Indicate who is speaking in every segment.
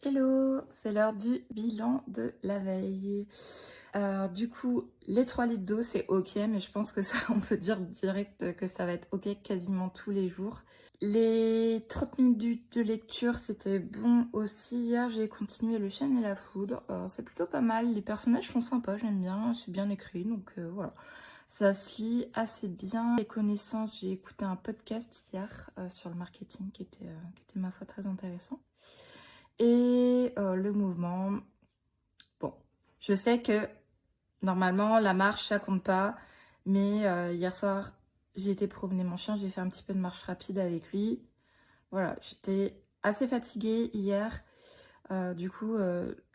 Speaker 1: Hello, c'est l'heure du bilan de la veille. Du coup, les 3 litres d'eau, c'est ok, mais je pense que ça, on peut dire direct que ça va être ok quasiment tous les jours. Les 30 minutes de lecture, c'était bon aussi. Hier, j'ai continué Le Chêne et la Foudre. C'est plutôt pas mal. Les personnages sont sympas, j'aime bien. C'est bien écrit, donc voilà. Ça se lit assez bien. Les connaissances, j'ai écouté un podcast hier sur le marketing qui était ma foi très intéressant. Et le mouvement, bon, je sais que normalement la marche ça compte pas, mais hier soir j'ai été promener mon chien, j'ai fait un petit peu de marche rapide avec lui. Voilà, j'étais assez fatiguée hier, du coup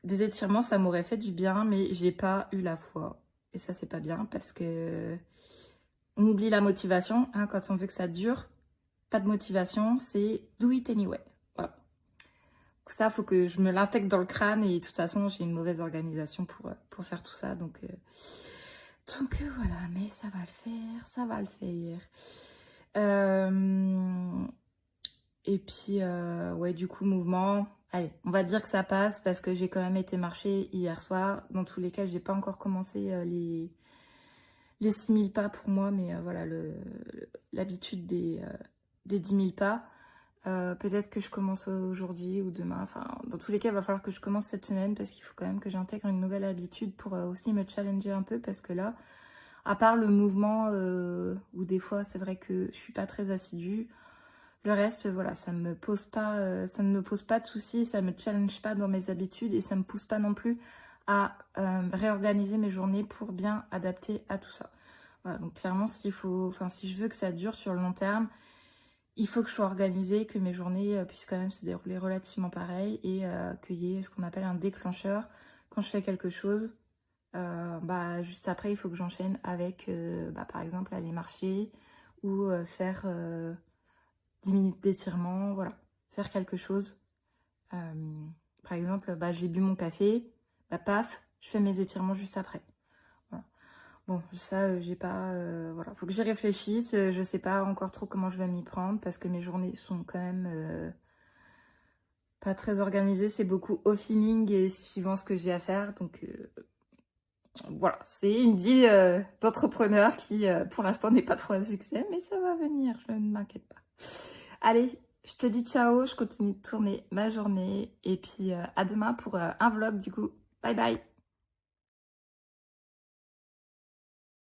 Speaker 1: des étirements ça m'aurait fait du bien, mais j'ai pas eu la foi. Et ça c'est pas bien parce que on oublie la motivation, hein, quand on veut que ça dure. Pas de motivation, c'est do it anyway. Voilà. Ça, faut que je me l'intègre dans le crâne et de toute façon, j'ai une mauvaise organisation pour faire tout ça. Donc voilà, mais ça va le faire, ça va le faire. Et puis, ouais, du coup, mouvement. Allez, on va dire que ça passe parce que j'ai quand même été marcher hier soir. Dans tous les cas, j'ai pas encore commencé les 6000 pas pour moi, mais voilà, l'habitude des 10 000 pas. Peut-être que je commence aujourd'hui ou demain. Enfin, dans tous les cas, il va falloir que je commence cette semaine parce qu'il faut quand même que j'intègre une nouvelle habitude pour aussi me challenger un peu parce que là, à part le mouvement où des fois c'est vrai que je suis pas très assidue, le reste, voilà, ça ne me pose pas de soucis, ça me challenge pas dans mes habitudes et ça me pousse pas non plus à réorganiser mes journées pour bien adapter à tout ça. Voilà, donc clairement, si je veux que ça dure sur le long terme, il faut que je sois organisée, que mes journées puissent quand même se dérouler relativement pareil et qu'il y ait ce qu'on appelle un déclencheur. Quand je fais quelque chose, juste après, il faut que j'enchaîne avec, par exemple, aller marcher ou faire 10 minutes d'étirement, voilà, faire quelque chose. Par exemple, j'ai bu mon café, paf, je fais mes étirements juste après. Voilà. Bon, ça, j'ai pas... voilà, faut que j'y réfléchisse. Je sais pas encore trop comment je vais m'y prendre parce que mes journées sont quand même pas très organisées. C'est beaucoup au feeling et suivant ce que j'ai à faire. Donc voilà, c'est une vie d'entrepreneur qui, pour l'instant, n'est pas trop un succès. Mais ça va venir, je ne m'inquiète pas. Allez, je te dis ciao, je continue de tourner ma journée. Et puis à demain pour un vlog du coup. Bye bye.